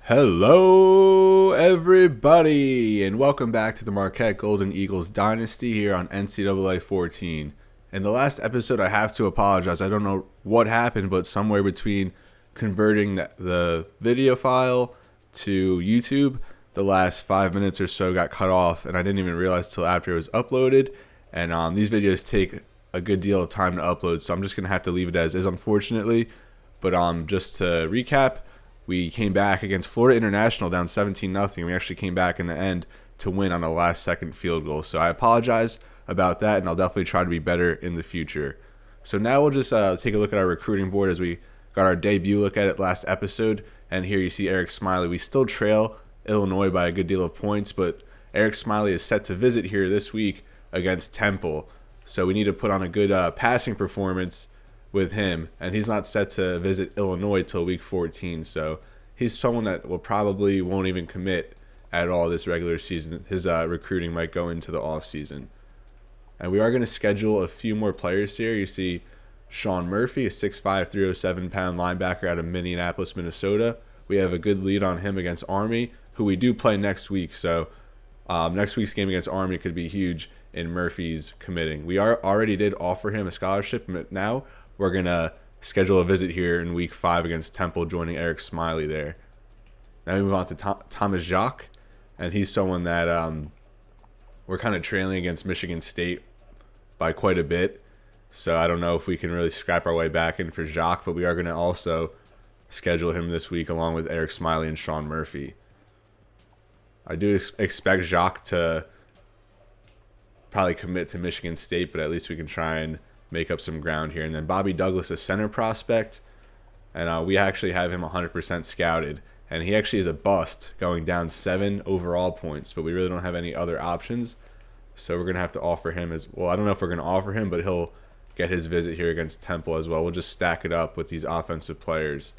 Hello, everybody, and welcome back to the Marquette Golden Eagles Dynasty here on NCAA 14. In the last episode, I have to apologize. I don't know what happened, but somewhere between converting the video file to YouTube, the last 5 minutes or so got cut off, and I didn't even realize till after it was uploaded. And these videos take a good deal of time to upload, so I'm just going to have to leave it as is, unfortunately. But just to recap, we came back against Florida International down 17-0. We actually came back in the end to win on a last-second field goal. So I apologize about that, and I'll definitely try to be better in the future. So now we'll just take a look at our recruiting board as we got our debut look at it last episode. And here you see Eric Smiley. We still trail Illinois by a good deal of points, but Eric Smiley is set to visit here this week against Temple. So we need to put on a good passing performance with him, and he's not set to visit Illinois till week 14, so he's someone that won't even commit at all this regular season. His recruiting might go into the off season. And we are going to schedule a few more players here. You see Sean Murphy, a 6'5", 307-pound linebacker out of Minneapolis, Minnesota. We have a good lead on him against Army, who we do play next week, so next week's game against Army could be huge in Murphy's committing. We already did offer him a scholarship, but now we're going to schedule a visit here in week 5 against Temple, joining Eric Smiley there. Now we move on to Thomas Jacques, and he's someone that we're kind of trailing against Michigan State by quite a bit. So I don't know if we can really scrap our way back in for Jacques, but we are going to also schedule him this week along with Eric Smiley and Sean Murphy. I do expect Jacques to probably commit to Michigan State, but at least we can try and make up some ground here. And then Bobby Douglas, a center prospect, and we actually have him 100% scouted, and he actually is a bust, going down 7 overall points, but we really don't have any other options, so we're going to have to offer him as well. I don't know if we're going to offer him, but he'll get his visit here against Temple as well. We'll just stack it up with these offensive players.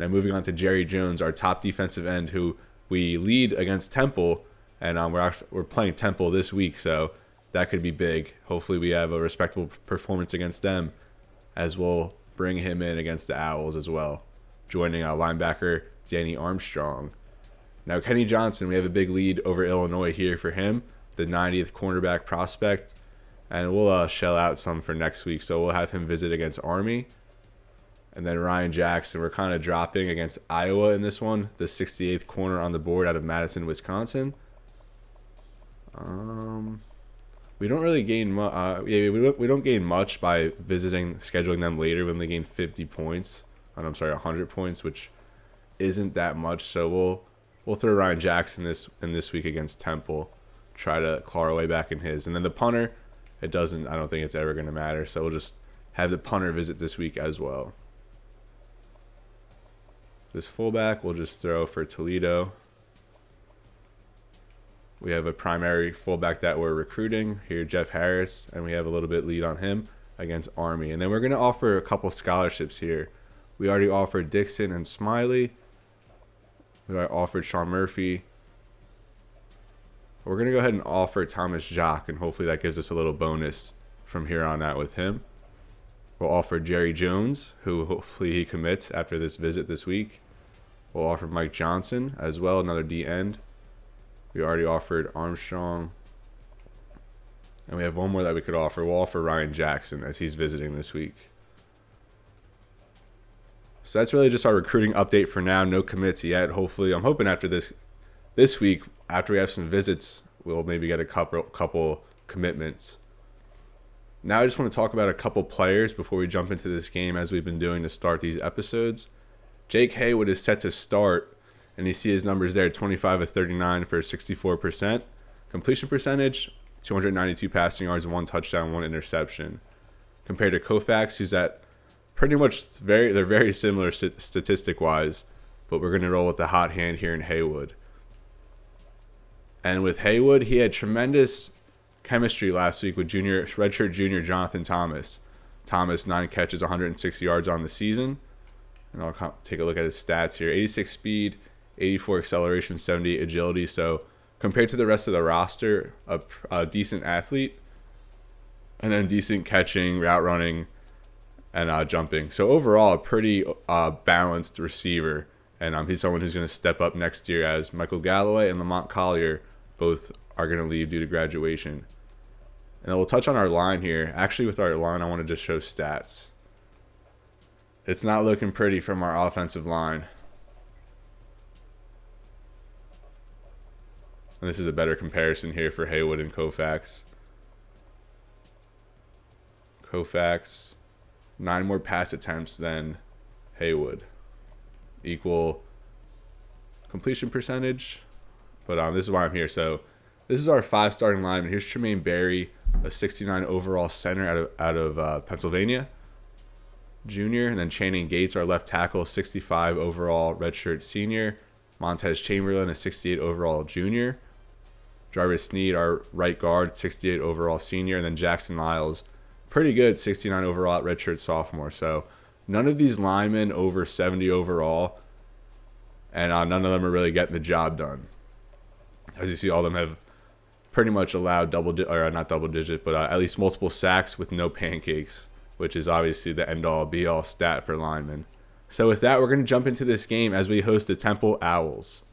Now moving on to Jerry Jones, our top defensive end, who we lead against Temple, and we're playing Temple this week, so that could be big. Hopefully we have a respectable performance against them, as we'll bring him in against the Owls as well, joining our linebacker Danny Armstrong. Now Kenny Johnson, we have a big lead over Illinois here for him, the 90th cornerback prospect, and we'll shell out some for next week. So we'll have him visit against Army. And then Ryan Jackson, we're kind of dropping against Iowa in this one, the 68th corner on the board out of Madison, Wisconsin. We don't really gain we don't gain much by scheduling them later when they gain 50 points. 100 points, which isn't that much. So we'll throw Ryan Jackson this week against Temple, try to claw our way back in his. And then the punter, I don't think it's ever going to matter. So we'll just have the punter visit this week as well. This fullback we'll just throw for Toledo. We have a primary fullback that we're recruiting here, Jeff Harris, and we have a little bit lead on him against Army. And then we're going to offer a couple scholarships here. We already offered Dixon and Smiley. We already offered Sean Murphy. We're going to go ahead and offer Thomas Jacques, and hopefully that gives us a little bonus from here on out with him. We'll offer Jerry Jones, who hopefully he commits after this visit this week. We'll offer Mike Johnson as well, another D end. We already offered Armstrong. And we have one more that we could offer. We'll offer Ryan Jackson as he's visiting this week. So that's really just our recruiting update for now. No commits yet. Hopefully, I'm hoping after this week, after we have some visits, we'll maybe get a couple commitments. Now I just want to talk about a couple players before we jump into this game, as we've been doing to start these episodes. Jake Haywood is set to start, and you see his numbers there, 25 of 39 for 64%. Completion percentage, 292 passing yards, 1 touchdown, 1 interception. Compared to Koufax, who's at pretty much they're very similar statistic-wise, but we're going to roll with the hot hand here in Haywood. And with Haywood, he had tremendous chemistry last week with redshirt junior Jonathan Thomas. Thomas, 9 catches, 106 yards on the season. And I'll take a look at his stats here. 86 speed, 84 acceleration, 78 agility. So compared to the rest of the roster, a decent athlete. And then decent catching, route running, and jumping. So overall, a pretty balanced receiver And he's someone who's going to step up next year, as Michael Galloway and Lamont Collier both are going to leave due to graduation. And we'll touch on our line here. Actually, with our line, I want to just show stats. It's not looking pretty from our offensive line. And this is a better comparison here for Haywood and Koufax. Koufax, 9 more pass attempts than Haywood. Equal completion percentage. But this is why I'm here. So this is our 5 starting linemen. Here's Tremaine Barry, a 69 overall center out of Pennsylvania, junior. And then Channing Gates, our left tackle, 65 overall redshirt senior. Montez Chamberlain, a 68 overall junior. Jarvis Sneed, our right guard, 68 overall senior. And then Jackson Lyles, pretty good, 69 overall redshirt sophomore. So none of these linemen over 70 overall, and none of them are really getting the job done. As you see, all of them have pretty much allowed not double digit, but at least multiple sacks with no pancakes, which is obviously the end-all, be-all stat for linemen. So with that, we're going to jump into this game as we host the Temple Owls.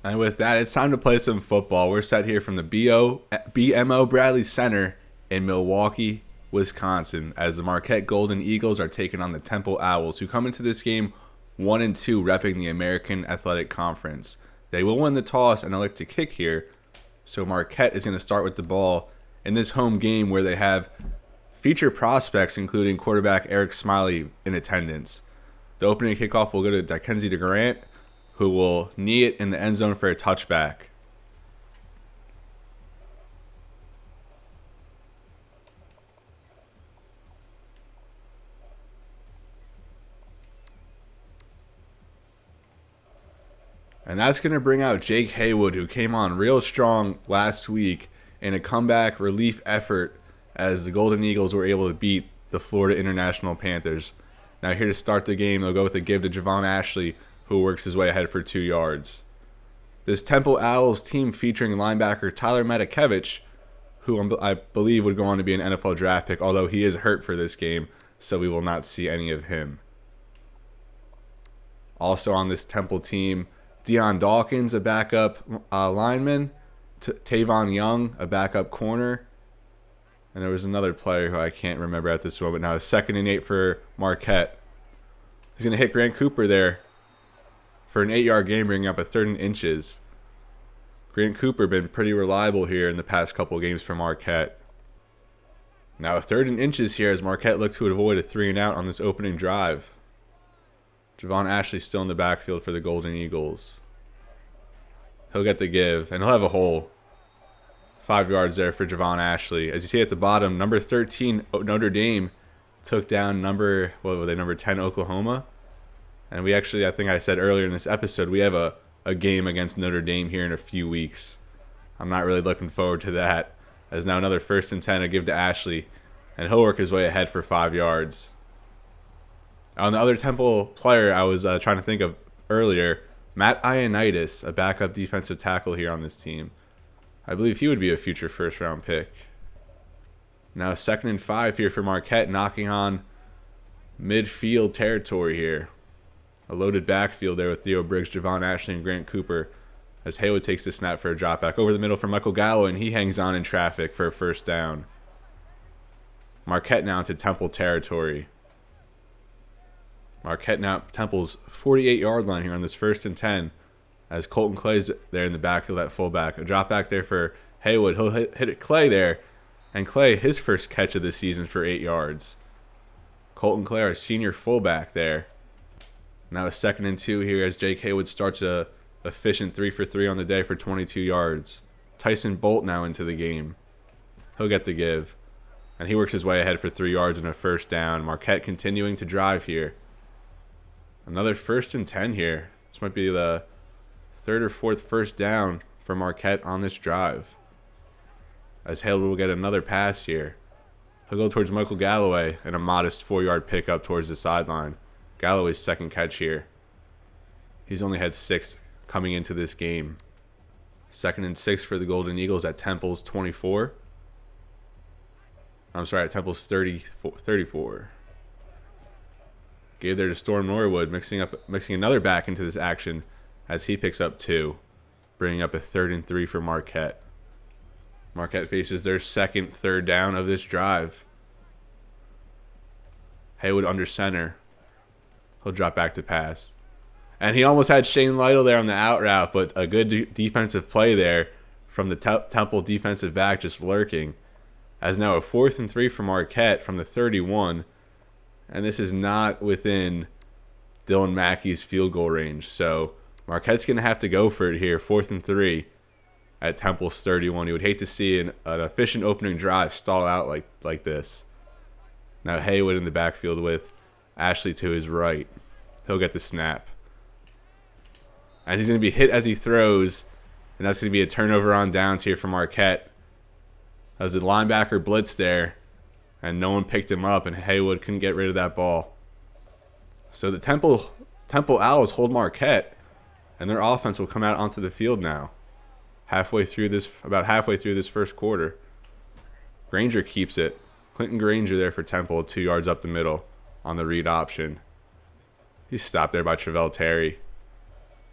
And with that, it's time to play some football. We're set here from the BMO Bradley Center in Milwaukee, Wisconsin, as the Marquette Golden Eagles are taking on the Temple Owls, who come into this game 1-2, repping the American Athletic Conference. They will win the toss and elect to kick here, so Marquette is going to start with the ball in this home game where they have feature prospects, including quarterback Eric Smiley, in attendance. The opening kickoff will go to Dickenzie DeGrant, who will knee it in the end zone for a touchback. And that's going to bring out Jake Haywood, who came on real strong last week in a comeback relief effort as the Golden Eagles were able to beat the Florida International Panthers. Now here to start the game, they'll go with a give to Javon Ashley, who works his way ahead for 2 yards. This Temple Owls team featuring linebacker Tyler Matakevich, who I believe would go on to be an NFL draft pick, although he is hurt for this game, so we will not see any of him. Also on this Temple team, Deion Dawkins, a backup lineman, Tavon Young, a backup corner, and there was another player who I can't remember at this moment. Now, it's 2nd and 8 for Marquette. He's going to hit Grant Cooper there for an 8-yard gain, bringing up a 3rd and inches. Grant Cooper been pretty reliable here in the past couple of games for Marquette. Now, a 3rd and inches here as Marquette looks to avoid a 3-and-out on this opening drive. Javon Ashley still in the backfield for the Golden Eagles. He'll get the give, and he'll have a hole. 5 yards there for Javon Ashley. As you see at the bottom, number 13 Notre Dame took down number 10 Oklahoma. And we actually, I think I said earlier in this episode, we have a game against Notre Dame here in a few weeks. I'm not really looking forward to that. As now another 1st and 10 to give to Ashley, and he'll work his way ahead for 5 yards. On the other Temple player I was trying to think of earlier, Matt Ioannidis, a backup defensive tackle here on this team. I believe he would be a future first-round pick. Now 2nd and 5 here for Marquette, knocking on midfield territory here. A loaded backfield there with Theo Briggs, Javon Ashley, and Grant Cooper, as Haywood takes the snap for a drop back over the middle for Michael Galloway, and he hangs on in traffic for a 1st down. Marquette now into Temple territory. Marquette now Temple's 48-yard line here on this 1st and 10, as Colton Clay's there in the backfield at fullback. A drop back there for Haywood. He'll hit Clay there, and Clay, his first catch of the season for 8 yards. Colton Clay, our senior fullback there. Now a 2nd and 2 here as Jake Haywood starts a efficient 3-for-3 on the day for 22 yards. Tyson Bolt now into the game. He'll get the give, and he works his way ahead for 3 yards and a 1st down. Marquette continuing to drive here. Another 1st and 10 here. This might be the 3rd or 4th 1st down for Marquette on this drive, as Haywood will get another pass here. He'll go towards Michael Galloway and a modest 4-yard pickup towards the sideline. Galloway's 2nd catch here. He's only had 6 coming into this game. 2nd and 6 for the Golden Eagles at Temple's 24. I'm sorry, at Temple's 34. Gave there to Storm Norwood, mixing another back into this action as he picks up 2, bringing up a 3rd and 3 for Marquette. Marquette faces their second 3rd down of this drive. Haywood under center. He'll drop back to pass. And he almost had Shane Lytle there on the out route, but a good defensive play there from the Temple defensive back just lurking. As now a 4th and 3 for Marquette from the 31. And this is not within Dylan Mackey's field goal range. So Marquette's going to have to go for it here, 4th and 3 at Temple's 31. You would hate to see an efficient opening drive stall out like this. Now Haywood in the backfield with Ashley to his right. He'll get the snap. And he's going to be hit as he throws. And that's going to be a turnover on downs here for Marquette. As the linebacker blitzed there. And no one picked him up. And Haywood couldn't get rid of that ball. So the Temple Owls hold Marquette. And their offense will come out onto the field now. About halfway through this first quarter. Granger keeps it. Clinton Granger there for Temple, 2 yards up the middle on the read option. He's stopped there by Travell Terry.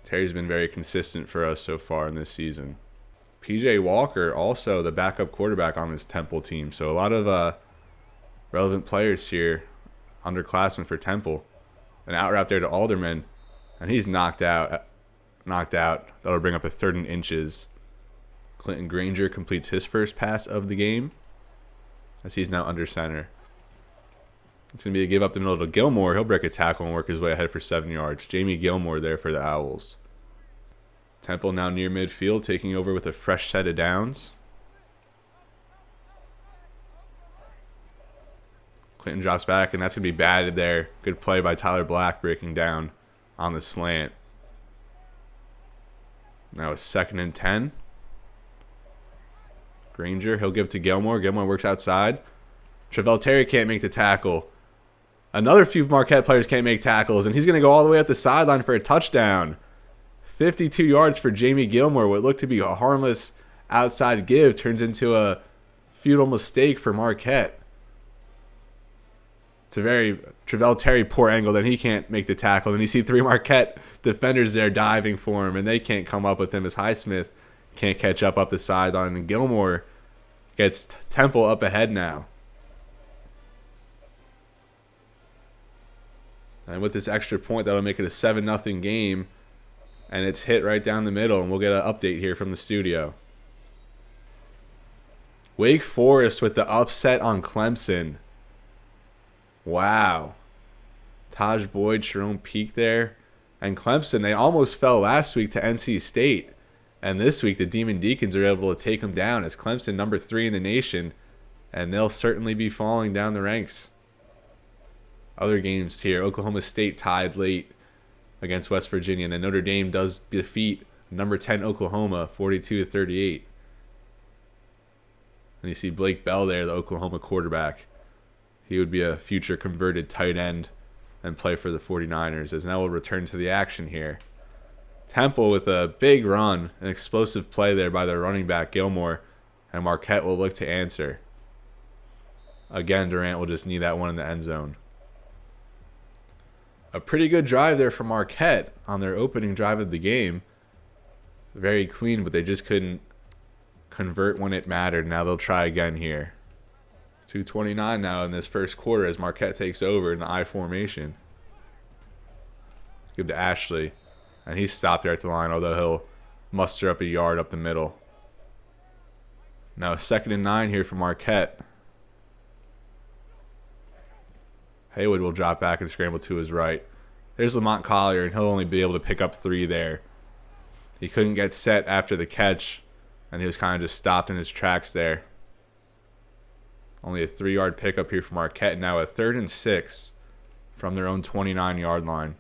Terry's been very consistent for us so far in this season. PJ Walker, also the backup quarterback on this Temple team. So a lot of relevant players here, underclassmen for Temple. An out route there to Alderman, and he's knocked out. That'll bring up a 3rd and inches. Clinton Granger completes his first pass of the game as he's now under center. It's going to be a give up the middle to Gilmore. He'll break a tackle and work his way ahead for 7 yards. Jamie Gilmore there for the Owls. Temple now near midfield, taking over with a fresh set of downs. Clinton drops back, and that's going to be batted there. Good play by Tyler Black breaking down on the slant. Now it's 2nd and 10. Granger, he'll give to Gilmore. Gilmore works outside. Travell Terry can't make the tackle. Another few Marquette players can't make tackles, and he's going to go all the way up the sideline for a touchdown. 52 yards for Jamie Gilmore. What looked to be a harmless outside give turns into a futile mistake for Marquette. It's a very Travell Terry poor angle, then he can't make the tackle. And you see 3 Marquette defenders there diving for him, and they can't come up with him as Highsmith can't catch up the sideline. And Gilmore gets Temple up ahead now. And with this extra point, that'll make it a 7-0 game. And it's hit right down the middle, and we'll get an update here from the studio. Wake Forest with the upset on Clemson. Wow. Taj Boyd, Jerome Peak there. And Clemson, they almost fell last week to NC State. And this week, the Demon Deacons are able to take them down as Clemson number 3 in the nation. And they'll certainly be falling down the ranks. Other games here, Oklahoma State tied late against West Virginia. And then Notre Dame does defeat number 10 Oklahoma 42-38. And you see Blake Bell there, the Oklahoma quarterback. He would be a future converted tight end and play for the 49ers. As now we'll return to the action here. Temple with a big run, an explosive play there by their running back Gilmore. And Marquette will look to answer. Again, Durant will just need that one in the end zone. A pretty good drive there from Marquette on their opening drive of the game. Very clean, but they just couldn't convert when it mattered. Now they'll try again here. 2:29 now in this first quarter as Marquette takes over in the I formation. Give to Ashley. And he's stopped there at the line, although he'll muster up a yard up the middle. Now 2nd and 9 here for Marquette. Haywood will drop back and scramble to his right. There's Lamont Collier, and he'll only be able to pick up 3 there. He couldn't get set after the catch, and he was kind of just stopped in his tracks there. Only a 3-yard pickup here for Marquette. Now a 3rd and 6 from their own 29-yard line.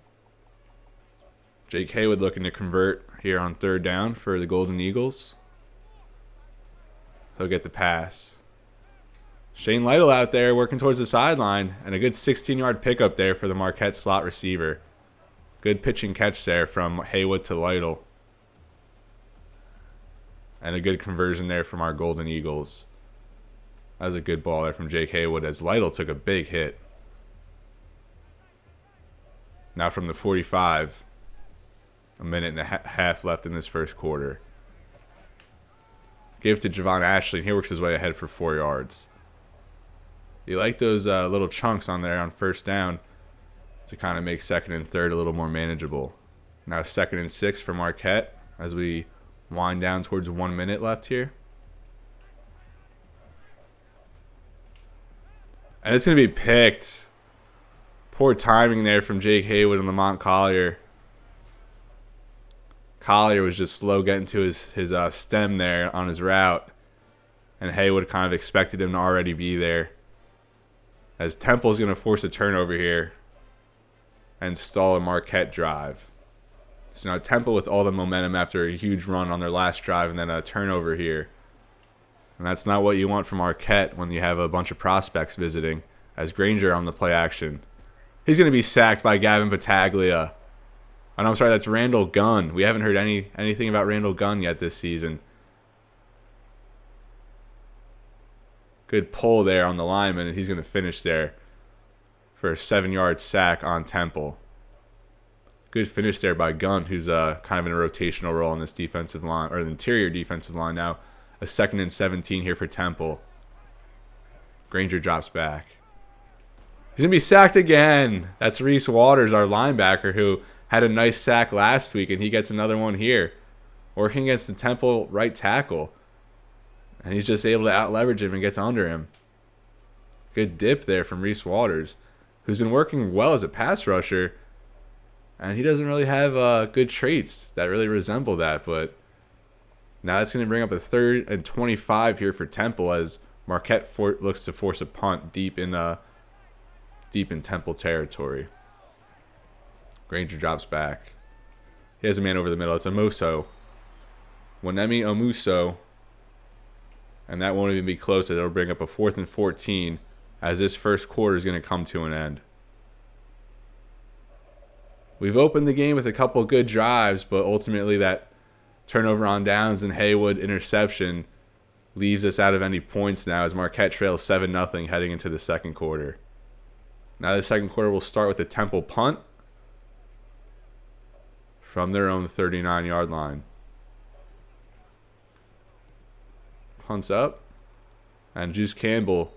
Jake Haywood looking to convert here on 3rd down for the Golden Eagles. He'll get the pass. Shane Lytle out there working towards the sideline, and a good 16-yard pickup there for the Marquette slot receiver. Good pitch and catch there from Haywood to Lytle. And a good conversion there from our Golden Eagles. That was a good ball there from Jake Haywood as Lytle took a big hit. Now from the 45. A minute and a half left in this first quarter. Give to Javon Ashley, and he works his way ahead for 4 yards. You like those little chunks on there on first down to kind of make second and third a little more manageable. Now 2nd and 6 for Marquette as we wind down towards 1 minute left here. And it's going to be picked. Poor timing there from Jake Haywood and Lamont Collier. Collier was just slow getting to his stem there on his route. And Haywood kind of expected him to already be there. As Temple's going to force a turnover here and stall a Marquette drive. So now Temple with all the momentum after a huge run on their last drive and then a turnover here. And that's not what you want from Marquette when you have a bunch of prospects visiting. As Granger on the play action. He's going to be sacked by Gavin Battaglia. And I'm sorry, that's Randall Gunn. We haven't heard anything about Randall Gunn yet this season. Good pull there on the lineman, and he's going to finish there for a 7-yard sack on Temple. Good finish there by Gunn, who's kind of in a rotational role on this defensive line, or the interior defensive line now. A 2nd and 17 here for Temple. Granger drops back. He's going to be sacked again. That's Reese Waters, our linebacker, who had a nice sack last week, and he gets another one here. Working against the Temple right tackle. And he's just able to out-leverage him and gets under him. Good dip there from Reese Waters, who's been working well as a pass rusher. And he doesn't really have good traits that really resemble that. But now that's going to bring up a 3rd and 25 here for Temple as Marquette looks to force a punt deep in Temple territory. Granger drops back. He has a man over the middle. It's Omuso. Wanemi Omuso. And that won't even be close. It'll bring up a 4th and 14 as this first quarter is going to come to an end. We've opened the game with a couple of good drives, but ultimately that turnover on downs and Haywood interception leaves us out of any points now as Marquette trails 7-0 heading into the second quarter. Now the second quarter will start with the Temple punt from their own 39-yard line. Punts up. And Juice Campbell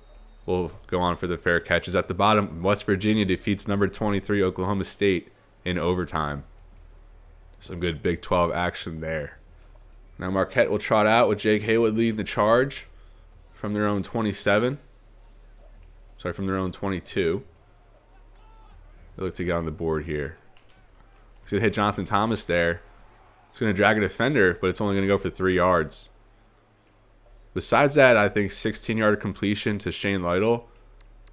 will go on for the fair catches. At the bottom, West Virginia defeats number 23 Oklahoma State in overtime. Some good Big 12 action there. Now Marquette will trot out with Jake Haywood leading the charge from their own 27. From their own 22. They look to get on the board here. He's going to hit Jonathan Thomas there. He's going to drag a defender, but it's only going to go for 3 yards. Besides that, I think 16-yard completion to Shane Lytle.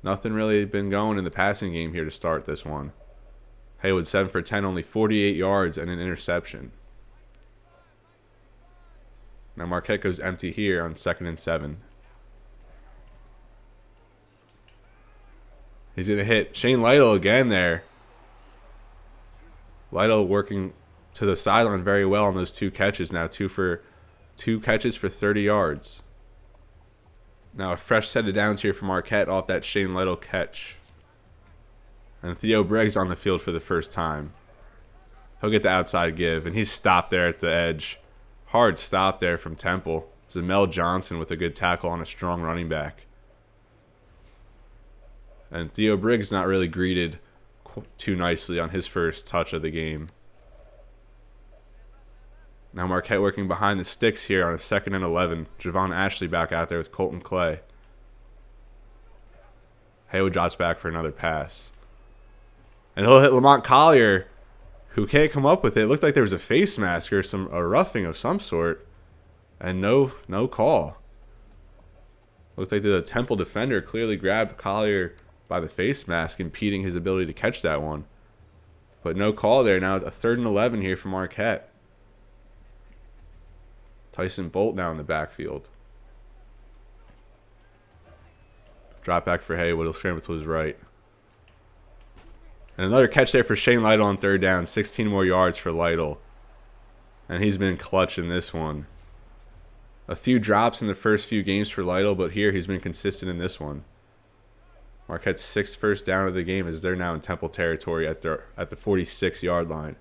Nothing really been going in the passing game here to start this one. Haywood 7 for 10, only 48 yards and an interception. Now Marquette goes empty here on 2nd and 7. He's going to hit Shane Lytle again there. Lytle working to the sideline very well on those 2 catches now. 2 catches for 30 yards. Now a fresh set of downs here for Marquette off that Shane Lytle catch. And Theo Briggs on the field for the first time. He'll get the outside give, and he's stopped there at the edge. Hard stop there from Temple. Zamel Johnson with a good tackle on a strong running back. And Theo Briggs not really greeted too nicely on his first touch of the game. Now Marquette working behind the sticks here on a 2nd and 11. Javon Ashley back out there with Colton Clay. Haywood drops back for another pass. And he'll hit Lamont Collier, who can't come up with it. It looked like there was a face mask or a roughing of some sort. And no call. Looked like the Temple defender clearly grabbed Collier by the face mask, impeding his ability to catch that one. But no call there. Now a 3rd and 11 here for Marquette. Tyson Bolt now in the backfield. Drop back for Haywood. He'll scramble to his right. And another catch there for Shane Lytle on 3rd down. 16 more yards for Lytle. And he's been clutch in this one. A few drops in the first few games for Lytle, but here he's been consistent in this one. Marquette's 6th first down of the game as they're now in Temple territory at the 46-yard line.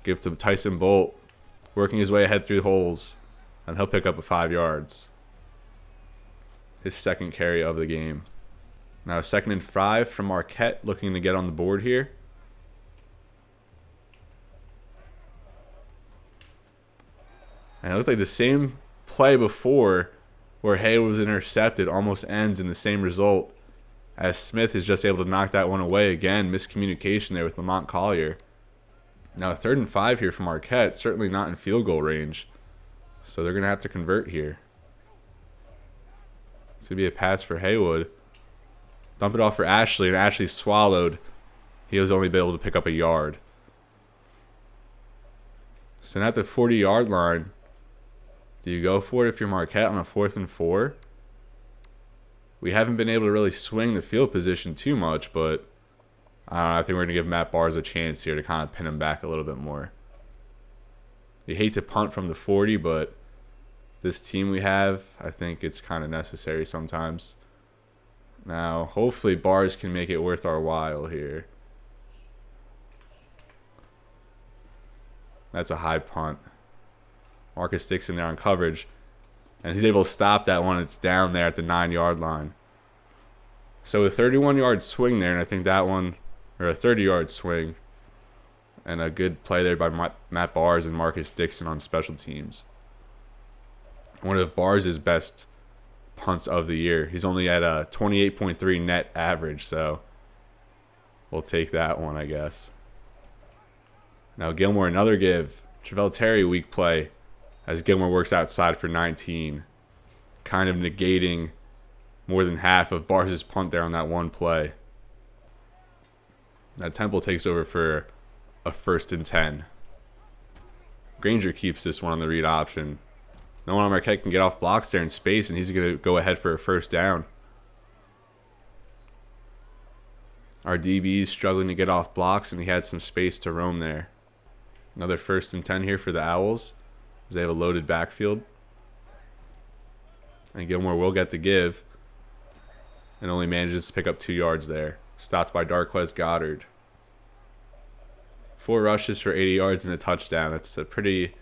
Give to Tyson Bolt, working his way ahead through holes, and he'll pick up 5 yards. His 2nd carry of the game. Now 2nd and 5 from Marquette, looking to get on the board here. And it looked like the same play before where Haywood was intercepted almost ends in the same result, as Smith is just able to knock that one away. Again, miscommunication there with Lamont Collier. Now 3rd and 5 here from Marquette, certainly not in field goal range. So they're going to have to convert here. It's going to be a pass for Haywood. Dump it off for Ashley, and Ashley swallowed. He was only able to pick up a yard. So now at the 40-yard line, do you go for it if you're Marquette on a 4th and 4? We haven't been able to really swing the field position too much, but I don't know, I think we're going to give Matt Barnes a chance here to kind of pin him back a little bit more. You hate to punt from the 40, but this team we have, I think it's kind of necessary sometimes. Now, hopefully Barnes can make it worth our while here. That's a high punt. Marcus sticks in there on coverage, and he's able to stop that one. It's down there at the 9-yard line. So a 31-yard swing there, and I think that one, or a 30-yard swing, and a good play there by Matt Barnes and Marcus Dixon on special teams. One of Barnes' best punts of the year. He's only at a 28.3 net average, so we'll take that one, I guess. Now Gilmore, another give. Travell Terry, weak play, as Gilmore works outside for 19, kind of negating more than half of Barnes' punt there on that one play. Now Temple takes over for a 1st and 10. Granger keeps this one on the read option. No one on Marquette can get off blocks there in space, and he's going to go ahead for a 1st down. Our DB is struggling to get off blocks, and he had some space to roam there. Another 1st and 10 here for the Owls, as they have a loaded backfield. And Gilmore will get the give, and only manages to pick up 2 yards there. Stopped by Darquez Goddard. 4 rushes for 80 yards and a touchdown. That's a pretty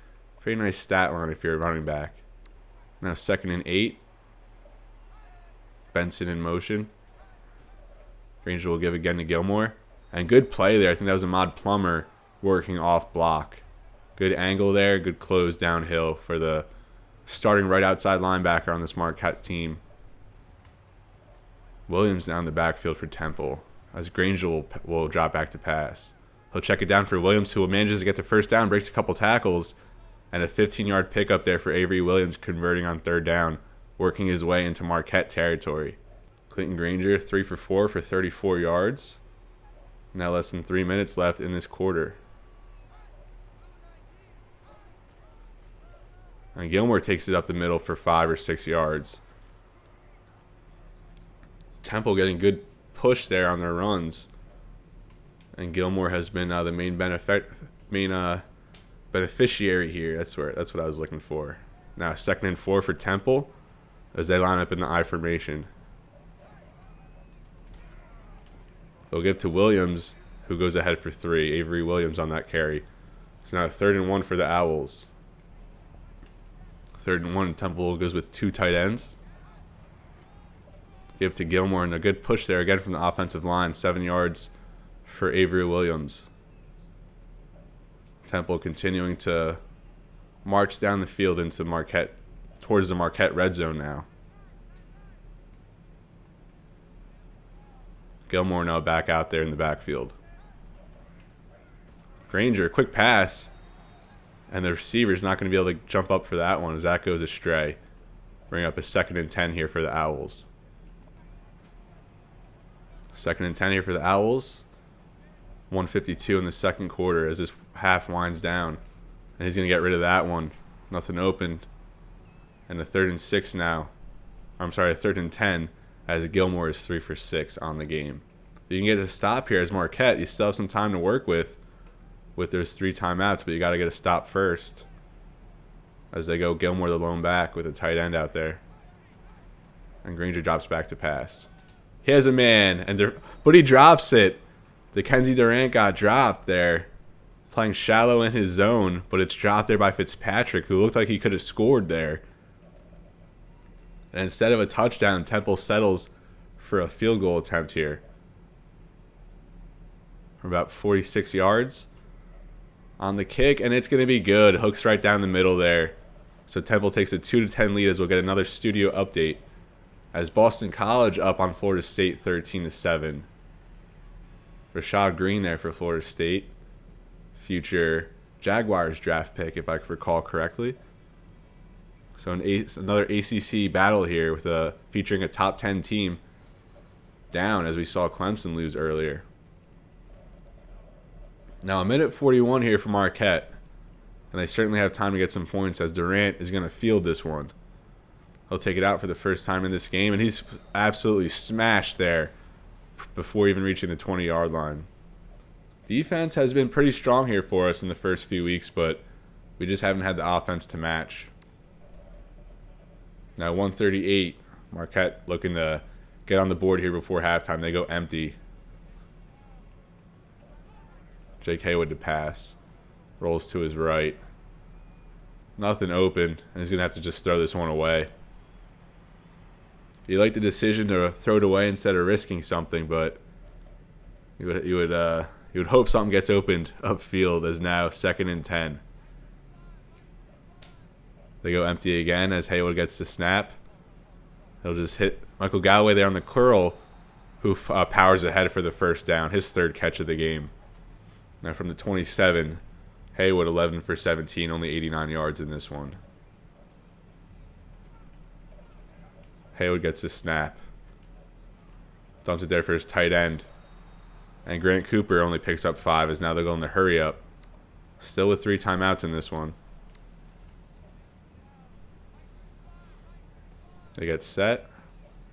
nice stat line if you're a running back. Now 2nd and 8. Benson in motion. Granger will give again to Gilmore. And good play there. I think that was Ahmad Plummer working off block. Good angle there. Good close downhill for the starting right outside linebacker on this Marquette team. Williams down the backfield for Temple, as Granger will drop back to pass. He'll check it down for Williams, who manages to get the 1st down, breaks a couple tackles, and a 15-yard pickup there for Avery Williams, converting on 3rd down, working his way into Marquette territory. Clinton Granger, 3 for 4 for 34 yards. Now less than 3 minutes left in this quarter. And Gilmore takes it up the middle for 5 or 6 yards. Temple getting good push there on their runs. And Gilmore has been the main beneficiary here. That's what I was looking for. Now 2nd and 4 for Temple, as they line up in the I formation. They'll give to Williams, who goes ahead for 3. Avery Williams on that carry. So now 3rd and 1 for the Owls. 3rd and 1, Temple goes with 2 tight ends. Give to Gilmore, and a good push there again from the offensive line. 7 yards for Avery Williams. Temple continuing to march down the field into Marquette, towards the Marquette red zone now. Gilmore now back out there in the backfield. Granger, quick pass. And the receiver's not going to be able to jump up for that one as that goes astray. Bring up a 2nd and 10 here for the Owls. 2nd and 10 here for the Owls. 1:52 in the 2nd quarter as this half winds down. And he's going to get rid of that one. Nothing open. And a 3rd and 6 now. I'm sorry, a 3rd and 10 as Gilmore is 3 for 6 on the game. You can get a stop here as Marquette. You still have some time to work with those 3 timeouts, but you got to get a stop first as they go Gilmore the lone back with a tight end out there. And Granger drops back to pass. He has a man, but he drops it. Dickenzie Durant got dropped there. Playing shallow in his zone, but it's dropped there by Fitzpatrick, who looked like he could have scored there. And instead of a touchdown, Temple settles for a field goal attempt here. From about 46 yards on the kick, and it's going to be good. Hooks right down the middle there. So Temple takes a 2-10 lead as we'll get another studio update. As Boston College up on Florida State 13-7. Rashad Green there for Florida State. Future Jaguars draft pick, if I recall correctly. So another ACC battle here with featuring a top 10 team down, as we saw Clemson lose earlier. Now a minute 41 here for Marquette, and they certainly have time to get some points as Durant is going to field this one. He'll take it out for the first time in this game, and he's absolutely smashed there before even reaching the 20-yard line. Defense has been pretty strong here for us in the first few weeks, but we just haven't had the offense to match. Now 138, Marquette looking to get on the board here before halftime. They go empty. Jake Haywood to pass. Rolls to his right. Nothing open, and he's going to have to just throw this one away. You like the decision to throw it away instead of risking something, but you would hope something gets opened upfield, as now 2nd and 10. They go empty again as Haywood gets the snap. He'll just hit Michael Galloway there on the curl, who powers ahead for the first down, his 3rd catch of the game. Now from the 27, Haywood 11 for 17, only 89 yards in this one. Haywood gets the snap. Dumps it there for his tight end. And Grant Cooper only picks up 5 as now they're going to hurry up. Still with 3 timeouts in this one. They get set.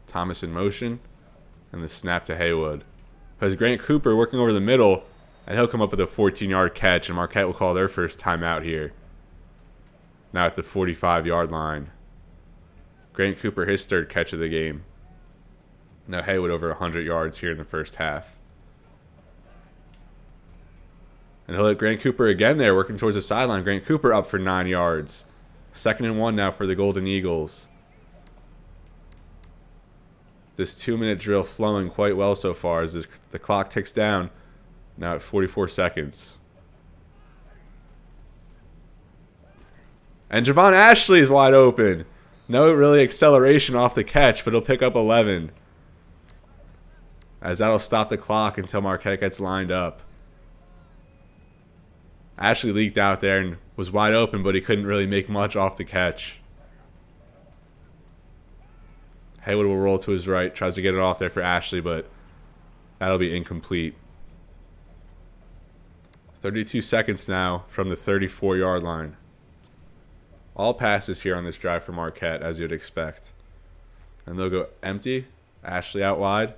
Thomas in motion. And the snap to Haywood. Has Grant Cooper working over the middle, and he'll come up with a 14-yard catch, and Marquette will call their first timeout here. Now at the 45-yard line. Grant Cooper, his 3rd catch of the game. Now Haywood over 100 yards here in the first half. And he'll hit Grant Cooper again there, working towards the sideline. Grant Cooper up for 9 yards. 2nd and 1 now for the Golden Eagles. This 2-minute drill flowing quite well so far as the clock ticks down. Now at 44 seconds. And Javon Ashley is wide open. No really acceleration off the catch, but he'll pick up 11. As that'll stop the clock until Marquette gets lined up. Ashley leaked out there and was wide open, but he couldn't really make much off the catch. Haywood will roll to his right, tries to get it off there for Ashley, but that'll be incomplete. 32 seconds now from the 34-yard line. All passes here on this drive for Marquette, as you'd expect. And they'll go empty. Ashley out wide.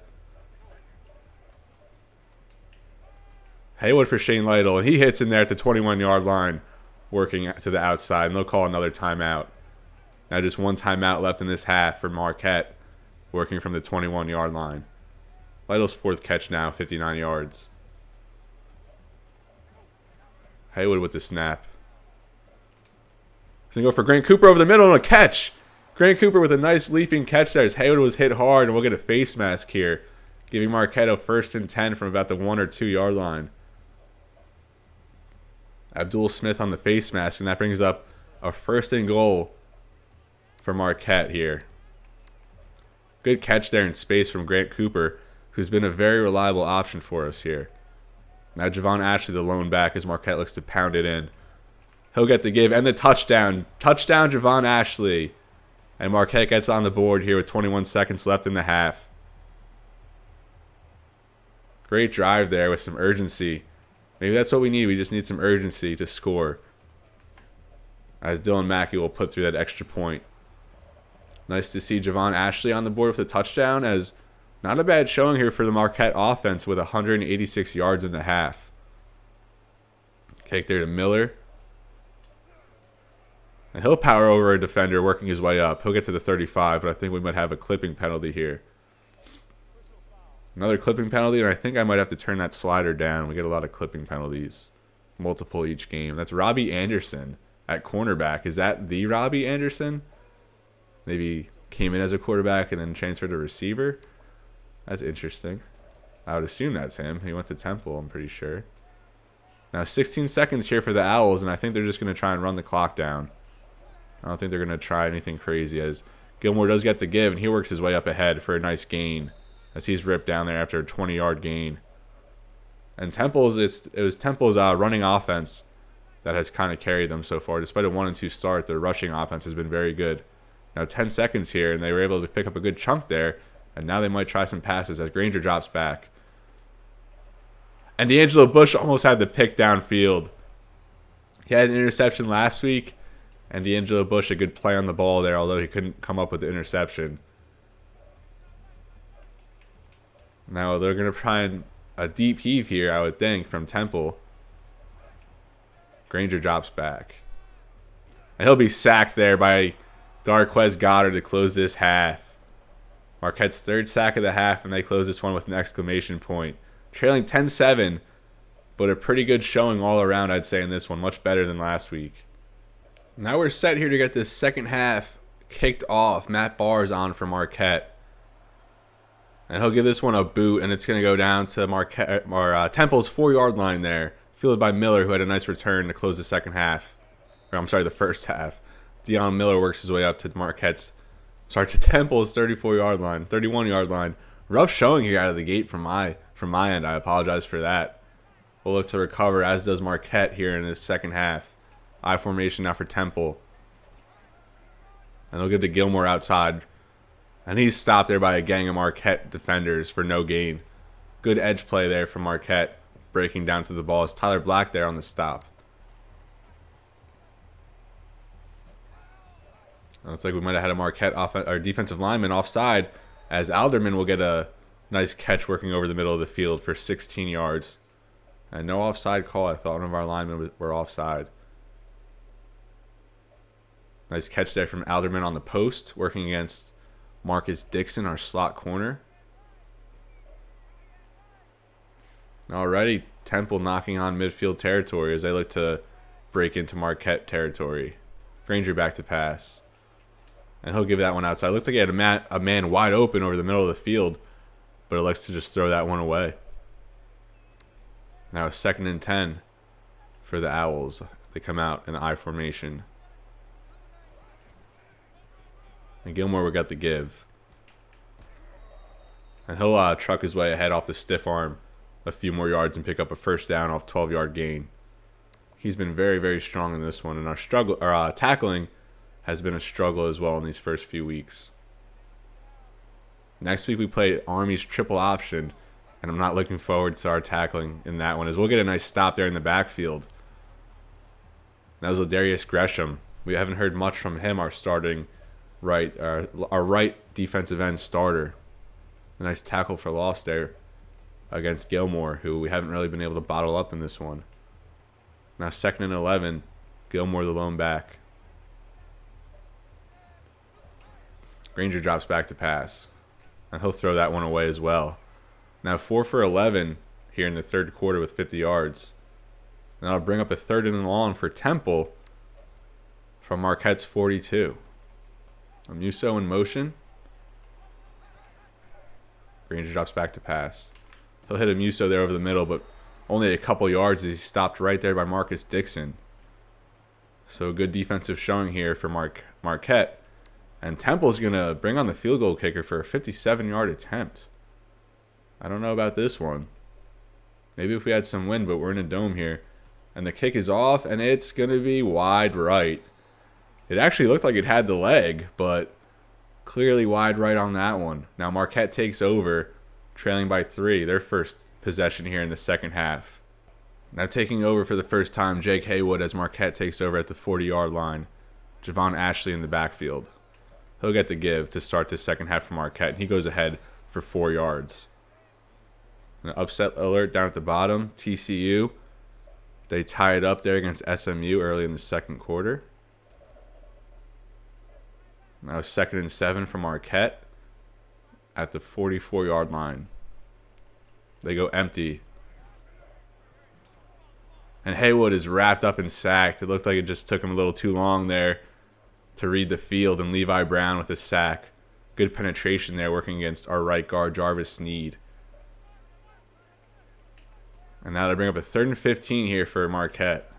Haywood for Shane Lytle, and he hits in there at the 21-yard line, working to the outside, and they'll call another timeout. Now just 1 timeout left in this half for Marquette, working from the 21-yard line. Lytle's 4th catch now, 59 yards. Haywood with the snap. He's going to go for Grant Cooper over the middle and a catch. Grant Cooper with a nice leaping catch there as Haywood was hit hard, and we'll get a face mask here, giving Marquette a 1st and 10 from about the 1 or 2 yard line. Abdul Smith on the face mask, and that brings up a 1st and goal for Marquette here. Good catch there in space from Grant Cooper, who's been a very reliable option for us here. Now Javon Ashley, the lone back, as Marquette looks to pound it in. He'll get the give and the touchdown. Touchdown, Javon Ashley. And Marquette gets on the board here with 21 seconds left in the half. Great drive there with some urgency. Maybe that's what we need. We just need some urgency to score. As Dylan Mackey will put through that extra point. Nice to see Javon Ashley on the board with a touchdown, as not a bad showing here for the Marquette offense with 186 yards in the half. Kick there to Miller. And he'll power over a defender working his way up. He'll get to the 35, but I think we might have a clipping penalty here. Another clipping penalty, and I think I might have to turn that slider down. We get a lot of clipping penalties, multiple each game. That's Robbie Anderson at cornerback. Is that the Robbie Anderson? Maybe came in as a quarterback and then transferred to receiver? That's interesting. I would assume that's him. He went to Temple, I'm pretty sure. Now 16 seconds here for the Owls, and I think they're just going to try and run the clock down. I don't think they're going to try anything crazy, as Gilmore does get the give, and he works his way up ahead for a nice gain as he's ripped down there after a 20-yard gain. And it was Temple's running offense that has kind of carried them so far. Despite a 1-2 start, their rushing offense has been very good. Now 10 seconds here, and they were able to pick up a good chunk there, and now they might try some passes as Granger drops back. And D'Angelo Bush almost had the pick downfield. He had an interception last week, and D'Angelo Bush, a good play on the ball there, although he couldn't come up with the interception. Now they're going to try a deep heave here, I would think, from Temple. Granger drops back. And he'll be sacked there by Darquez Goddard to close this half. Marquette's third sack of the half, and they close this one with an exclamation point. Trailing 10-7, but a pretty good showing all around, I'd say, in this one. Much better than last week. Now we're set here to get this second half kicked off. Matt Barr's on for Marquette. And he'll give this one a boot, and it's going to go down to Temple's 4-yard line there, fielded by Miller, who had a nice return to close the second half. The first half. Deion Miller works his way up to Temple's 31-yard line. Rough showing here out of the gate from my end. I apologize for that. We'll look to recover, as does Marquette here in his second half. I formation now for Temple. And they'll get to Gilmore outside. And he's stopped there by a gang of Marquette defenders for no gain. Good edge play there from Marquette, breaking down to the ball. It's Tyler Black there on the stop. Looks like we might have had a Marquette defensive lineman offside, as Alderman will get a nice catch working over the middle of the field for 16 yards. And no offside call. I thought one of our linemen were offside. Nice catch there from Alderman on the post, working against Marcus Dixon, our slot corner. Alrighty, Temple knocking on midfield territory as they look to break into Marquette territory. Granger back to pass. And he'll give that one outside. Looked like he had a man wide open over the middle of the field, but elects to just throw that one away. Now 2nd and 10 for the Owls. They come out in the I formation. And Gilmore will get the give. And he'll truck his way ahead off the stiff arm a few more yards and pick up a first down off 12-yard gain. He's been very, very strong in this one. And our tackling has been a struggle as well in these first few weeks. Next week we play Army's triple option, and I'm not looking forward to our tackling in that one, as we'll get a nice stop there in the backfield. That was Ladarius Gresham. We haven't heard much from him, our right defensive end starter. A nice tackle for loss there against Gilmore, who we haven't really been able to bottle up in this one. Now 2nd and 11, Gilmore the lone back. Granger drops back to pass, and he'll throw that one away as well. Now 4 for 11 here in the third quarter with 50 yards. And I'll bring up a 3rd and long for Temple from Marquette's 42. Musso in motion. Granger drops back to pass. He'll hit a Musso there over the middle, but only a couple yards as he's stopped right there by Marcus Dixon. So a good defensive showing here for Marquette. And Temple's going to bring on the field goal kicker for a 57-yard attempt. I don't know about this one. Maybe if we had some wind, but we're in a dome here. And the kick is off, and it's going to be wide right. It actually looked like it had the leg, but clearly wide right on that one. Now Marquette takes over, trailing by 3, their first possession here in the second half. Now taking over for the first time, Jake Haywood, as Marquette takes over at the 40-yard line. Javon Ashley in the backfield. He'll get the give to start the second half for Marquette, and he goes ahead for 4 yards. An upset alert down at the bottom. TCU, they tie it up there against SMU early in the second quarter. Now 2nd and 7 for Marquette at the 44-yard line. They go empty. And Haywood is wrapped up and sacked. It looked like it just took him a little too long there to read the field. And Levi Brown with a sack. Good penetration there working against our right guard, Jarvis Sneed. And now they bring up a 3rd and 15 here for Marquette.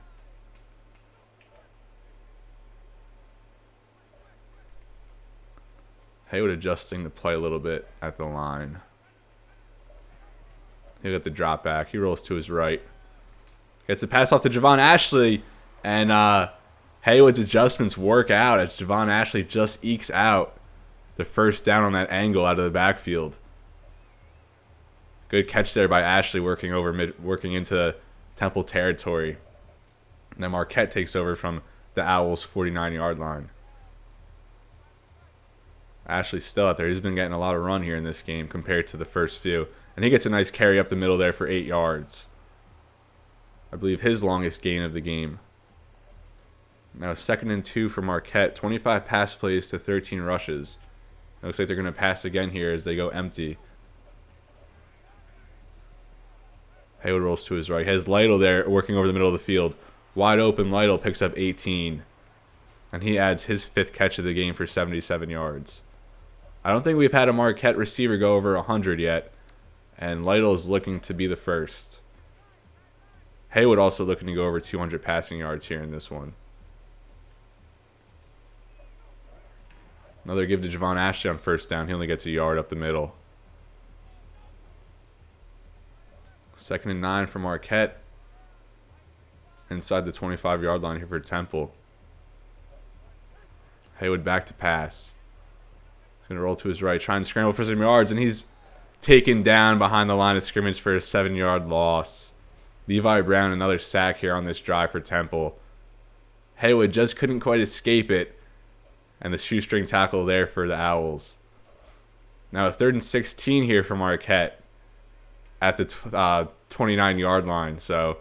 Haywood adjusting the play a little bit at the line. He'll get the drop back. He rolls to his right. Gets the pass off to Javon Ashley. And Haywood's adjustments work out as Javon Ashley just ekes out the first down on that angle out of the backfield. Good catch there by Ashley working into Temple territory. And then Marquette takes over from the Owls' 49-yard line. Ashley's still out there. He's been getting a lot of run here in this game compared to the first few. And he gets a nice carry up the middle there for 8 yards. I believe his longest gain of the game. Now 2nd and 2 for Marquette. 25 pass plays to 13 rushes. It looks like they're going to pass again here as they go empty. Haywood rolls to his right. He has Lytle there working over the middle of the field. Wide open, Lytle picks up 18. And he adds his 5th catch of the game for 77 yards. I don't think we've had a Marquette receiver go over 100 yet. And Lytle is looking to be the first. Haywood also looking to go over 200 passing yards here in this one. Another give to Javon Ashley on 1st down. He only gets a yard up the middle. 2nd and 9 for Marquette. Inside the 25-yard line here for Temple. Haywood back to pass. He's going to roll to his right, trying to scramble for some yards, and he's taken down behind the line of scrimmage for a 7-yard loss. Levi Brown, another sack here on this drive for Temple. Haywood just couldn't quite escape it, and the shoestring tackle there for the Owls. Now a 3rd and 16 here for Marquette at the 29-yard line. So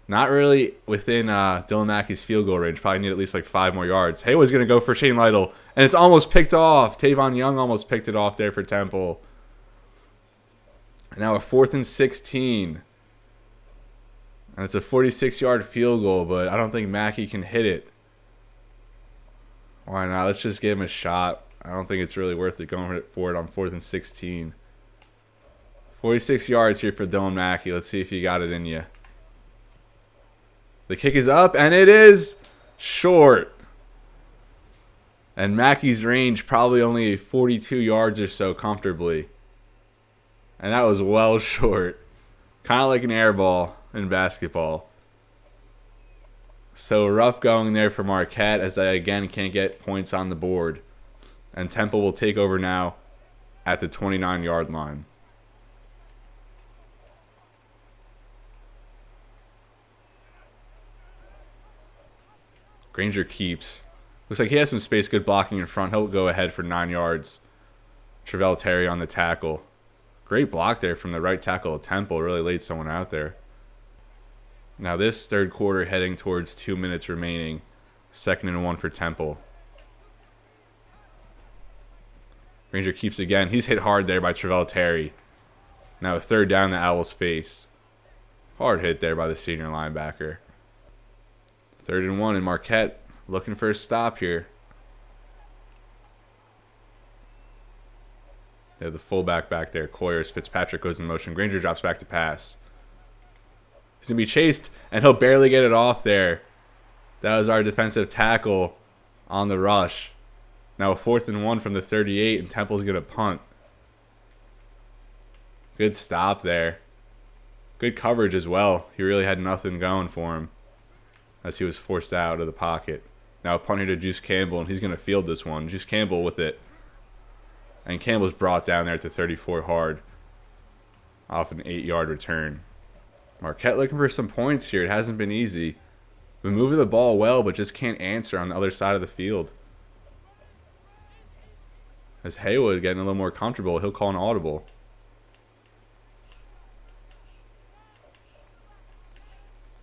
not really within Dylan Mackey's field goal range. Probably need at least like 5 more yards. Haywood's going to go for Shane Lytle, and it's almost picked off. Tavon Young almost picked it off there for Temple. And now a 4th and 16. And it's a 46-yard field goal, but I don't think Mackey can hit it. Why not? Let's just give him a shot. I don't think it's really worth it going for it on 4th and 16. 46 yards here for Dylan Mackey. Let's see if you got it in you. The kick is up, and it is short. And Mackey's range probably only 42 yards or so comfortably. And that was well short. Kind of like an air ball in basketball. So rough going there for Marquette as they again can't get points on the board. And Temple will take over now at the 29-yard line. Granger keeps. Looks like he has some space, good blocking in front. He'll go ahead for 9 yards. Travell Terry on the tackle. Great block there from the right tackle of Temple. Really laid someone out there. Now this 3rd quarter heading towards 2 minutes remaining. 2nd and 1 for Temple. Granger keeps again. He's hit hard there by Travell Terry. Now a 3rd down the Owls face. Hard hit there by the senior linebacker. 3rd and 1 in Marquette. Looking for a stop here. They have the fullback back there. Coyers. Fitzpatrick goes in motion. Granger drops back to pass. He's going to be chased, and he'll barely get it off there. That was our defensive tackle on the rush. Now a 4th and 1 from the 38, and Temple's going to punt. Good stop there. Good coverage as well. He really had nothing going for him as he was forced out of the pocket. Now a punt here to Juice Campbell, and he's going to field this one. Juice Campbell with it. And Campbell's brought down there at the 34 hard off an 8-yard return. Marquette looking for some points here. It hasn't been easy. Been moving the ball well, but just can't answer on the other side of the field. As Haywood getting a little more comfortable, he'll call an audible.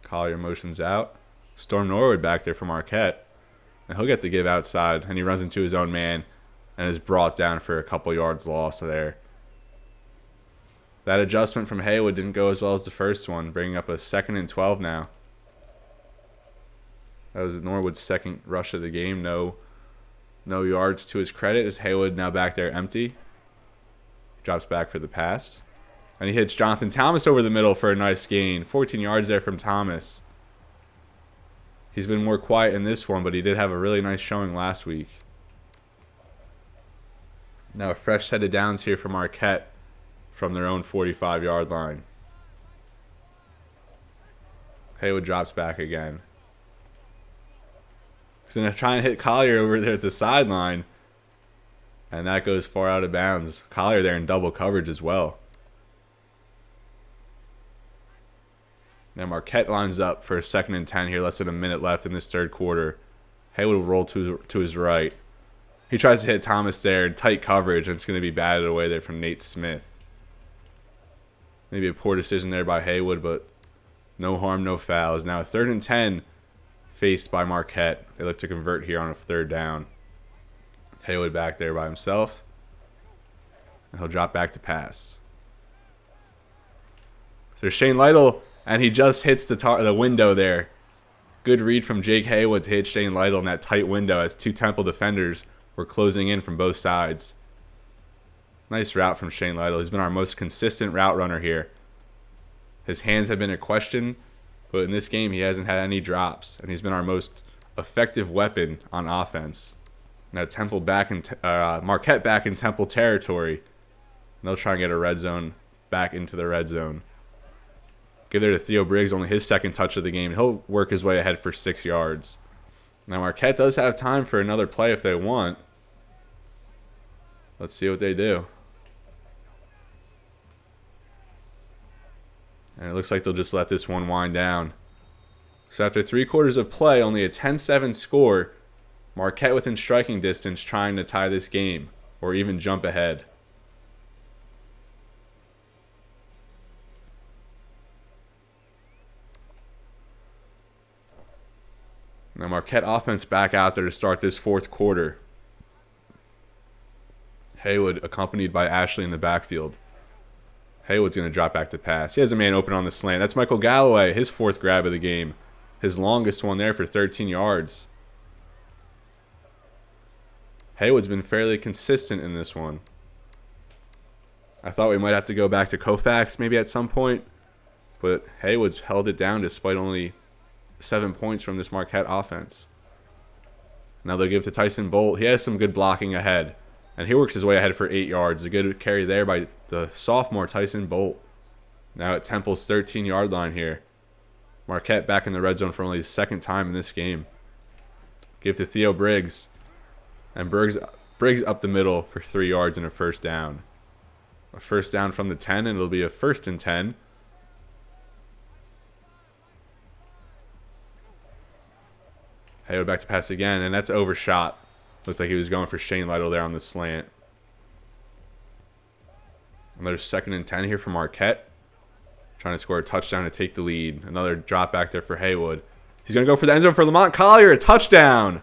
Collier motions out. Storm Norwood back there for Marquette. And he'll get the give outside, and he runs into his own man and is brought down for a couple yards loss there. That adjustment from Haywood didn't go as well as the first one, bringing up a 2nd and 12 now. That was Norwood's second rush of the game. No yards to his credit as Haywood now back there empty. Drops back for the pass. And he hits Jonathan Thomas over the middle for a nice gain. 14 yards there from Thomas. He's been more quiet in this one, but he did have a really nice showing last week. Now a fresh set of downs here for Marquette from their own 45-yard line. Haywood drops back again. He's going to try and hit Collier over there at the sideline. And that goes far out of bounds. Collier there in double coverage as well. Now Marquette lines up for a 2nd and 10 here. Less than a minute left in this third quarter. Haywood will roll to his right. He tries to hit Thomas there in tight coverage, and it's going to be batted away there from Nate Smith. Maybe a poor decision there by Haywood, but no harm, no fouls. Now a 3rd and 10 faced by Marquette. They look to convert here on a 3rd down. Haywood back there by himself. And he'll drop back to pass. So there's Shane Lytle, and he just hits the window there. Good read from Jake Haywood to hit Shane Lytle in that tight window as 2 Temple defenders were closing in from both sides. Nice route from Shane Lytle. He's been our most consistent route runner here. His hands have been a question, but in this game he hasn't had any drops, and he's been our most effective weapon on offense. Now Temple back in Marquette back in Temple territory. And they'll try and get a red zone back into the red zone. Give there to Theo Briggs, only his 2nd touch of the game. He'll work his way ahead for 6 yards. Now Marquette does have time for another play if they want. Let's see what they do. And it looks like they'll just let this one wind down. So after 3 quarters of play, only a 10-7 score. Marquette within striking distance trying to tie this game or even jump ahead. Now Marquette offense back out there to start this 4th quarter. Haywood accompanied by Ashley in the backfield. Haywood's going to drop back to pass. He has a man open on the slant. That's Michael Galloway, his 4th grab of the game. His longest one there for 13 yards. Haywood's been fairly consistent in this one. I thought we might have to go back to Koufax maybe at some point, but Haywood's held it down despite only 7 points from this Marquette offense. Now they'll give to Tyson Bolt. He has some good blocking ahead, and he works his way ahead for 8 yards. A good carry there by the sophomore Tyson Bolt. Now at Temple's 13-yard line here. Marquette back in the red zone for only the 2nd time in this game. Give to Theo Briggs. And Briggs up the middle for 3 yards and a 1st down. A 1st down from the 10, and it'll be a 1st and 10. Haywood back to pass again, and that's overshot. Looked like he was going for Shane Lytle there on the slant. Another 2nd and 10 here for Marquette. Trying to score a touchdown to take the lead. Another drop back there for Haywood. He's going to go for the end zone for Lamont Collier. A touchdown.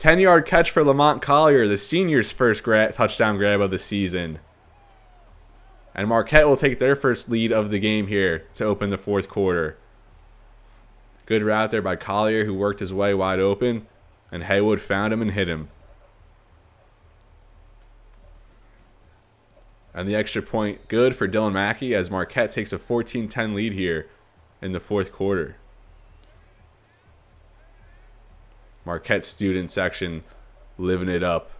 10-yard catch for Lamont Collier, the senior's first touchdown grab of the season. And Marquette will take their first lead of the game here to open the 4th quarter. Good route there by Collier, who worked his way wide open, and Haywood found him and hit him. And the extra point good for Dylan Mackey as Marquette takes a 14-10 lead here in the 4th quarter. Marquette student section living it up.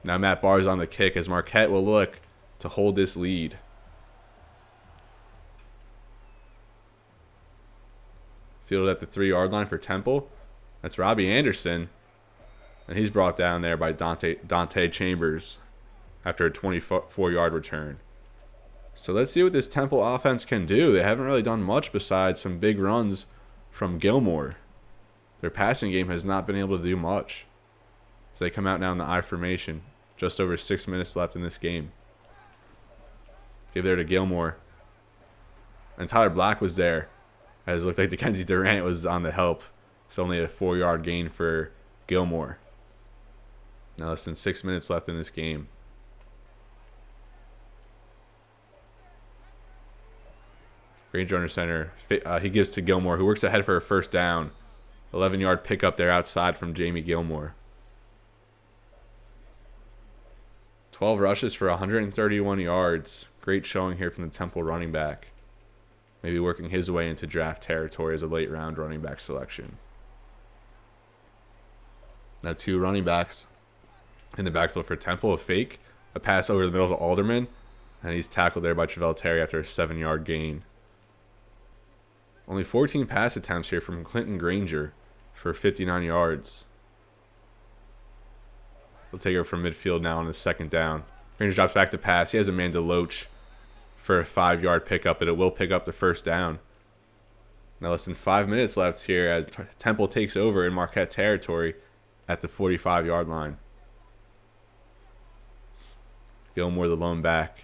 Now Matt Barr's on the kick as Marquette will look to hold this lead. Fielded at the 3-yard line for Temple. That's Robbie Anderson. And he's brought down there by Dante Chambers after a 24-yard return. So let's see what this Temple offense can do. They haven't really done much besides some big runs from Gilmore. Their passing game has not been able to do much as they come out now in the I formation. Just over 6 minutes left in this game. Give there to Gilmore. And Tyler Black was there, as it looked like Dickenzie Durant was on the help. It's only a 4-yard gain for Gilmore. Now less than 6 minutes left in this game. Granger under center. He gives to Gilmore, who works ahead for a first down. 11-yard pickup there outside from Jamie Gilmore. 12 rushes for 131 yards. Great showing here from the Temple running back. Maybe working his way into draft territory as a late round running back selection. Now 2 running backs in the backfield for Temple. A fake, a pass over the middle to Alderman, and he's tackled there by Travell Terry after a 7-yard gain. Only 14 pass attempts here from Clinton Granger for 59 yards. He'll take it from midfield now on the second down. Granger drops back to pass. He has a man to Loach for a 5-yard pickup, and it will pick up the first down. Now less than 5 minutes left here as Temple takes over in Marquette territory at the 45-yard line. Gilmore the lone back.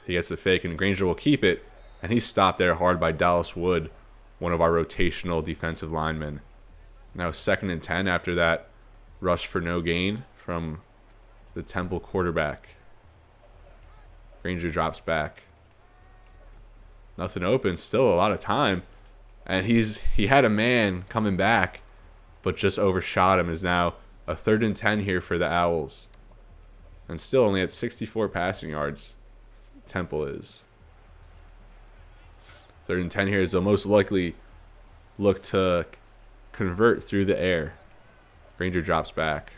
He gets the fake, and Granger will keep it, and he's stopped there hard by Dallas Wood, one of our rotational defensive linemen. Now 2nd and 10 after that rush for no gain from the Temple quarterback. Granger drops back. Nothing open, still a lot of time. And he had a man coming back, but just overshot him. Is now a 3rd and 10 here for the Owls. And still only at 64 passing yards. Temple is. 3rd and 10 here is they'll most likely look to convert through the air. Granger drops back.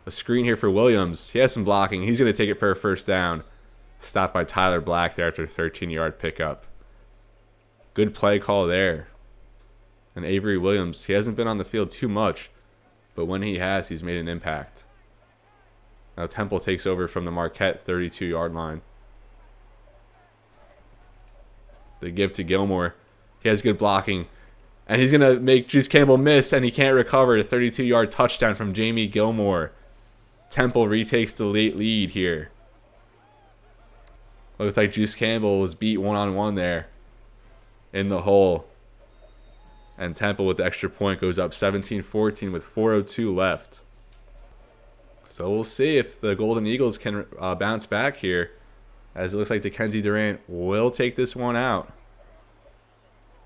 A screen here for Williams. He has some blocking. He's going to take it for a first down. Stopped by Tyler Black there after a 13-yard pickup. Good play call there. And Avery Williams, he hasn't been on the field too much, but when he has, he's made an impact. Now Temple takes over from the Marquette 32-yard line. They give to Gilmore. He has good blocking. And he's going to make Juice Campbell miss, and he can't recover. A 32-yard touchdown from Jamie Gilmore. Temple retakes the late lead here. Looks like Juice Campbell was beat one-on-one there in the hole. And Temple with the extra point goes up 17-14 with 4:02 left. So we'll see if the Golden Eagles can bounce back here, as it looks like Dickenzie Durant will take this one out.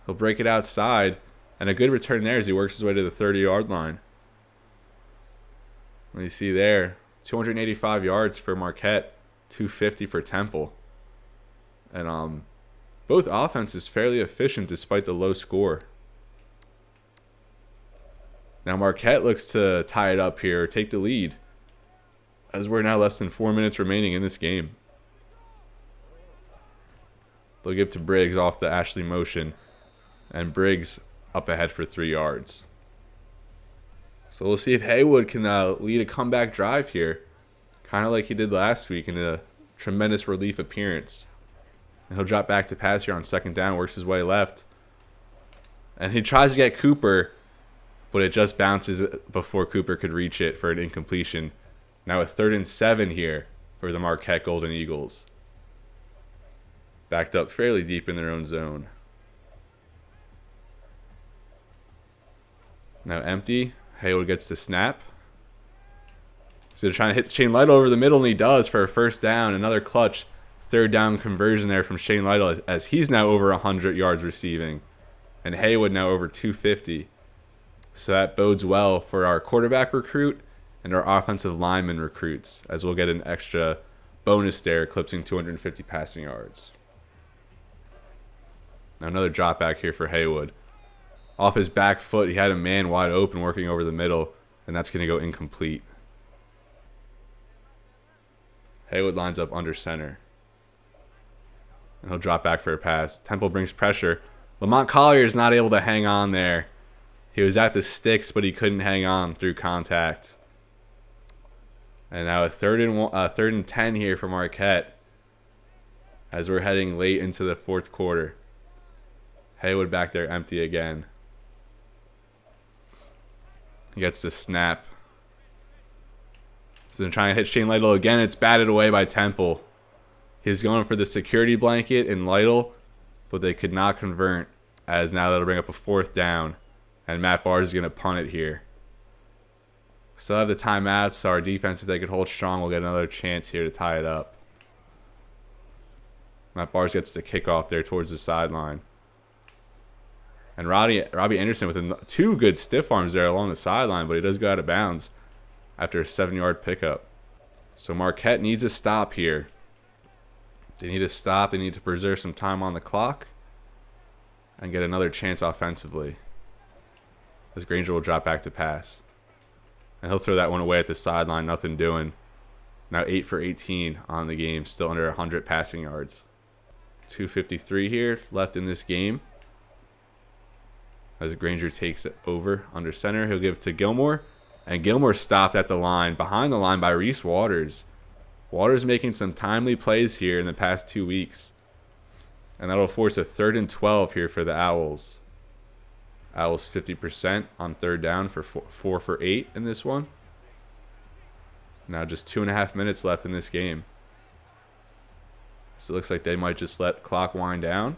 He'll break it outside, and a good return there as he works his way to the 30-yard line. What you see there, 285 yards for Marquette, 250 for Temple. And both offenses fairly efficient despite the low score. Now Marquette looks to tie it up here, take the lead, as we're now less than 4 minutes remaining in this game. They'll give to Briggs off the Ashley motion, and Briggs up ahead for 3 yards. So we'll see if Haywood can lead a comeback drive here, kind of like he did last week in a tremendous relief appearance. And he'll drop back to pass here on 2nd down, works his way left. And he tries to get Cooper, but it just bounces before Cooper could reach it for an incompletion. Now a 3rd and 7 here for the Marquette Golden Eagles. Backed up fairly deep in their own zone. Now empty. Haywood gets the snap. So they're trying to hit Shane Lytle over the middle, and he does for a first down. Another clutch 3rd down conversion there from Shane Lytle, as he's now over 100 yards receiving. And Haywood now over 250. So that bodes well for our quarterback recruit and our offensive lineman recruits, as we'll get an extra bonus there, eclipsing 250 passing yards. Now another drop back here for Haywood. Off his back foot, he had a man wide open working over the middle, and that's going to go incomplete. Haywood lines up under center. And he'll drop back for a pass. Temple brings pressure. Lamont Collier is not able to hang on there. He was at the sticks, but he couldn't hang on through contact. And now a 3rd and 10 here for Marquette, as we're heading late into the 4th quarter. Haywood back there empty again. He gets the snap. So they're trying to hit Shane Lytle again. It's batted away by Temple. He's going for the security blanket in Lytle, but they could not convert, as now that'll bring up a 4th down. And Matt Barnes is going to punt it here. Still have the timeouts, so our defense, if they could hold strong, will get another chance here to tie it up. Matt Barnes gets the kickoff there towards the sideline. And Robbie Anderson with two good stiff arms there along the sideline, but he does go out of bounds after a 7-yard pickup. So Marquette needs a stop here. They need a stop. They need to preserve some time on the clock and get another chance offensively. As Granger will drop back to pass. And he'll throw that one away at the sideline, nothing doing. Now 8 for 18 on the game, still under 100 passing yards. 2:53 here left in this game. As Granger takes it over under center, he'll give it to Gilmore. And Gilmore stopped at the line, behind the line by Reese Waters. Waters making some timely plays here in the past 2 weeks. And that'll force a 3rd and 12 here for the Owls. Owls 50% on 3rd down for 4 for 8 in this one. Now just 2.5 minutes left in this game. So it looks like they might just let clock wind down.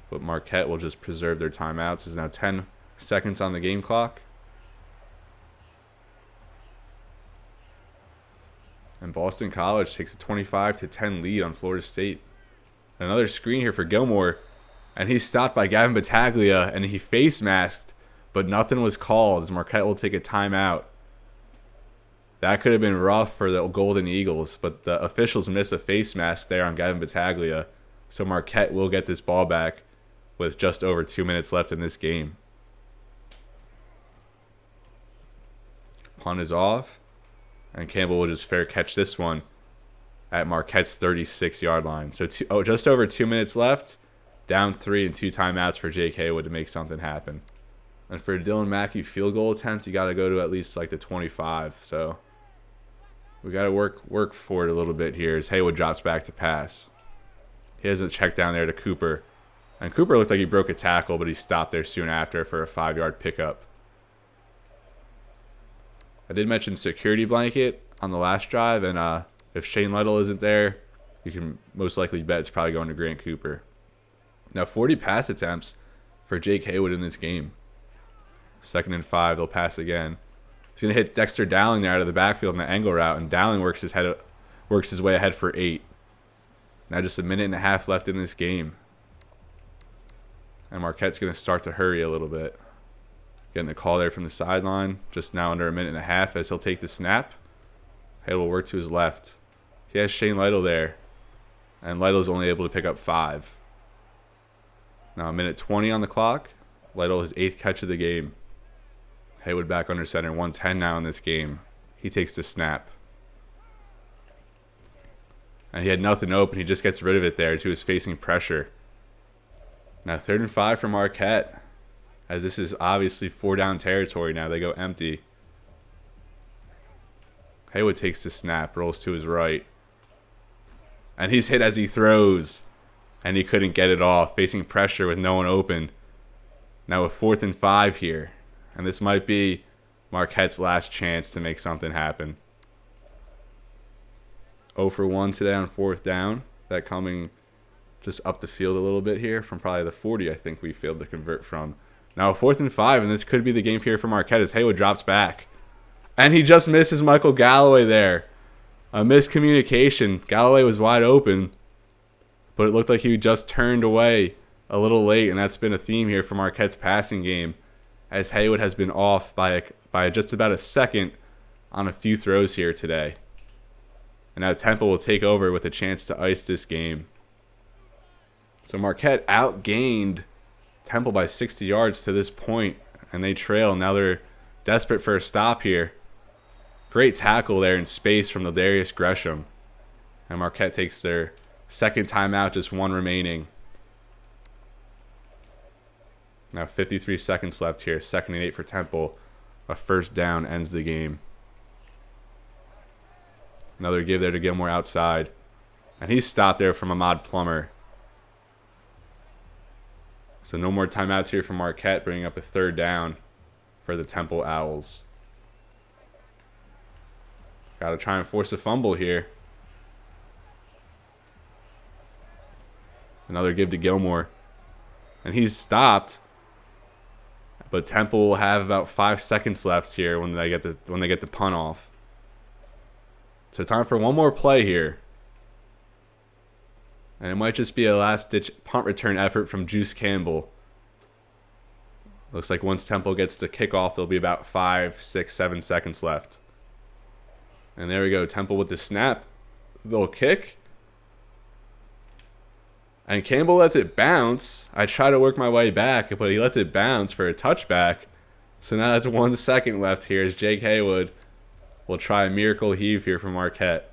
But Marquette will just preserve their timeouts. There's now 10 seconds on the game clock. And Boston College takes a 25-10 lead on Florida State. Another screen here for Gilmore. And he's stopped by Gavin Battaglia, and he face masked, but nothing was called as Marquette will take a timeout. That could have been rough for the Golden Eagles, but the officials miss a face mask there on Gavin Battaglia. So Marquette will get this ball back with just over 2 minutes left in this game. Punt is off, and Campbell will just fair catch this one at Marquette's 36-yard line. So just over 2 minutes left, down 3 and 2 timeouts for Jake Haywood to make something happen. And for a Dylan Mackey field goal attempt, you got to go to at least like the 25. So we got to work for it a little bit here as Haywood drops back to pass. He has a check down there to Cooper. And Cooper looked like he broke a tackle, but he stopped there soon after for a 5-yard pickup. I did mention security blanket on the last drive, and if Shane Lytle isn't there, you can most likely bet it's probably going to Grant Cooper. Now 40 pass attempts for Jake Haywood in this game. 2nd and 5, they'll pass again. He's going to hit Dexter Dowling there out of the backfield in the angle route, and Dowling works his way ahead for 8. Now just a minute and a half left in this game. And Marquette's going to start to hurry a little bit. Getting the call there from the sideline. Just now under a minute and a half as he'll take the snap. Haywood will work to his left. He has Shane Lytle there. And Lytle's only able to pick up 5. Now a minute 20 on the clock. Lytle his 8th catch of the game. Haywood back under center. 110 now in this game. He takes the snap. And he had nothing open. He just gets rid of it there as he was facing pressure. Now 3rd and 5 for Marquette. As this is obviously 4-down territory now. They go empty. Haywood takes the snap. Rolls to his right. And he's hit as he throws. And he couldn't get it off. Facing pressure with no one open. Now a 4th and 5 here. And this might be Marquette's last chance to make something happen. 0 for 1 today on 4th down. That coming just up the field a little bit here from probably the 40 I think we failed to convert from. Now a 4th and 5, and this could be the game here for Marquette as Haywood drops back. And he just misses Michael Galloway there. A miscommunication. Galloway was wide open, but it looked like he just turned away a little late, and that's been a theme here for Marquette's passing game as Haywood has been off by just about a second on a few throws here today. And now Temple will take over with a chance to ice this game. So Marquette outgained Temple by 60 yards to this point, and they trail. Now they're desperate for a stop here. Great tackle there in space from Ladarius Gresham. And Marquette takes their 2nd timeout, just 1 remaining. Now 53 seconds left here. 2nd and 8 for Temple. A 1st down ends the game. Another give there to Gilmore outside. And he's stopped there from Ahmad Plummer. So no more timeouts here for Marquette, bringing up a 3rd down for the Temple Owls. Got to try and force a fumble here. Another give to Gilmore. And he's stopped. But Temple will have about 5 seconds left here when they get the punt off. So time for one more play here. And it might just be a last-ditch punt return effort from Juice Campbell. Looks like once Temple gets the kickoff, there'll be about 5, 6, 7 seconds left. And there we go. Temple with the snap. Little kick. And Campbell lets it bounce. I try to work my way back, but he lets it bounce for a touchback. So now that's 1 second left here as Jake Haywood will try a miracle heave here for Marquette.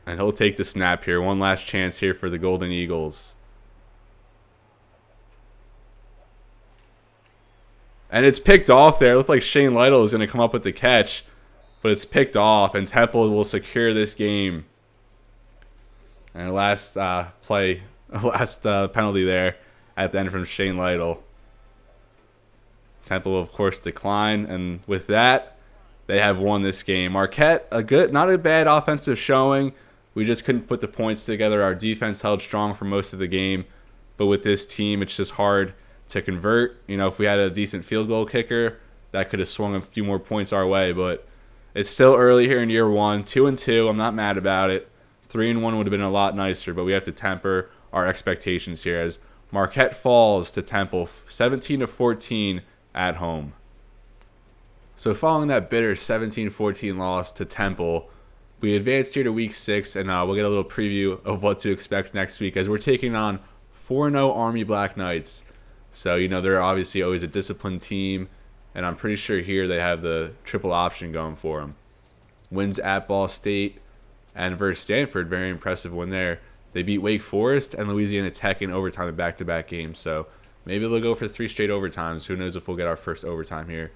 And he'll take the snap here. One last chance here for the Golden Eagles. And it's picked off there. It looked like Shane Lytle was going to come up with the catch. But it's picked off, and Temple will secure this game. And last penalty there at the end from Shane Lytle. Temple will, of course, decline. And with that, they have won this game. Marquette, not a bad offensive showing. We just couldn't put the points together. Our defense held strong for most of the game. But with this team, it's just hard to convert. You know, if we had a decent field goal kicker, that could have swung a few more points our way. But it's still early here in year one. 2-2. I'm not mad about it. 3-1 would have been a lot nicer, but we have to temper our expectations here as Marquette falls to Temple 17-14 at home. So following that bitter 17-14 loss to Temple, we advanced here to week 6, and we'll get a little preview of what to expect next week as we're taking on 4-0 Army Black Knights. So, you know, they're obviously always a disciplined team, and I'm pretty sure here they have the triple option going for them. Wins at Ball State and versus Stanford, very impressive win there. They beat Wake Forest and Louisiana Tech in overtime in back-to-back games. So maybe they'll go for 3 straight overtimes. Who knows if we'll get our first overtime here.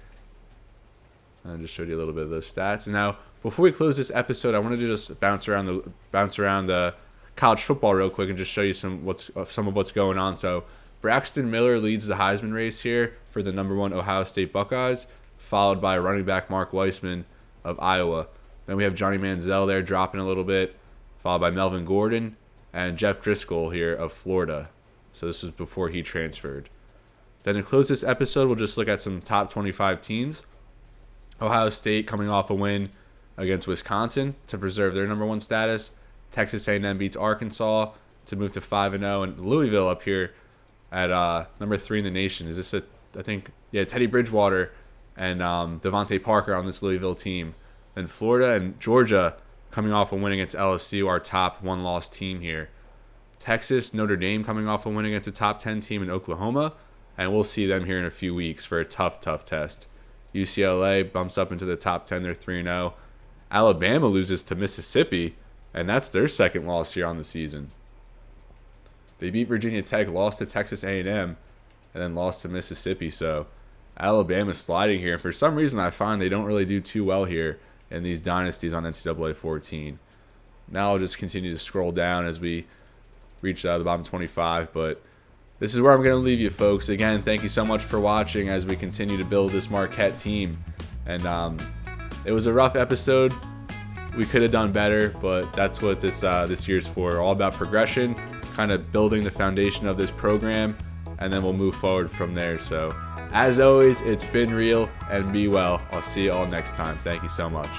I just showed you a little bit of those stats. And now, before we close this episode, I wanted to just bounce around the college football real quick and just show you some of what's going on. So Braxton Miller leads the Heisman race here for the #1 Ohio State Buckeyes, followed by running back Mark Weissman of Iowa. Then we have Johnny Manziel there dropping a little bit, followed by Melvin Gordon and Jeff Driscoll here of Florida. So this was before he transferred. Then to close this episode, we'll just look at some top 25 teams. Ohio State coming off a win against Wisconsin to preserve their #1 status. Texas A&M beats Arkansas to move to 5-0, and Louisville up here at #3 in the nation. Is this Teddy Bridgewater and Devontae Parker on this Louisville team. Then Florida and Georgia coming off a win against LSU, our top 1-loss team here. Texas, Notre Dame coming off a win against a top 10 team in Oklahoma, and we'll see them here in a few weeks for a tough test. UCLA bumps up into the top 10. They're 3-0. Alabama loses to Mississippi, and that's their second loss here on the season. They beat Virginia Tech, lost to Texas A&M, and then lost to Mississippi. So Alabama's sliding here. And for some reason, I find they don't really do too well here in these dynasties on NCAA 14. Now I'll just continue to scroll down as we reach the bottom 25, but this is where I'm going to leave you, folks. Again, thank you so much for watching as we continue to build this Marquette team. And it was a rough episode. We could have done better, but that's what this year's for. All about progression, kind of building the foundation of this program, and then we'll move forward from there. So, as always, it's been real, and be well. I'll see you all next time. Thank you so much.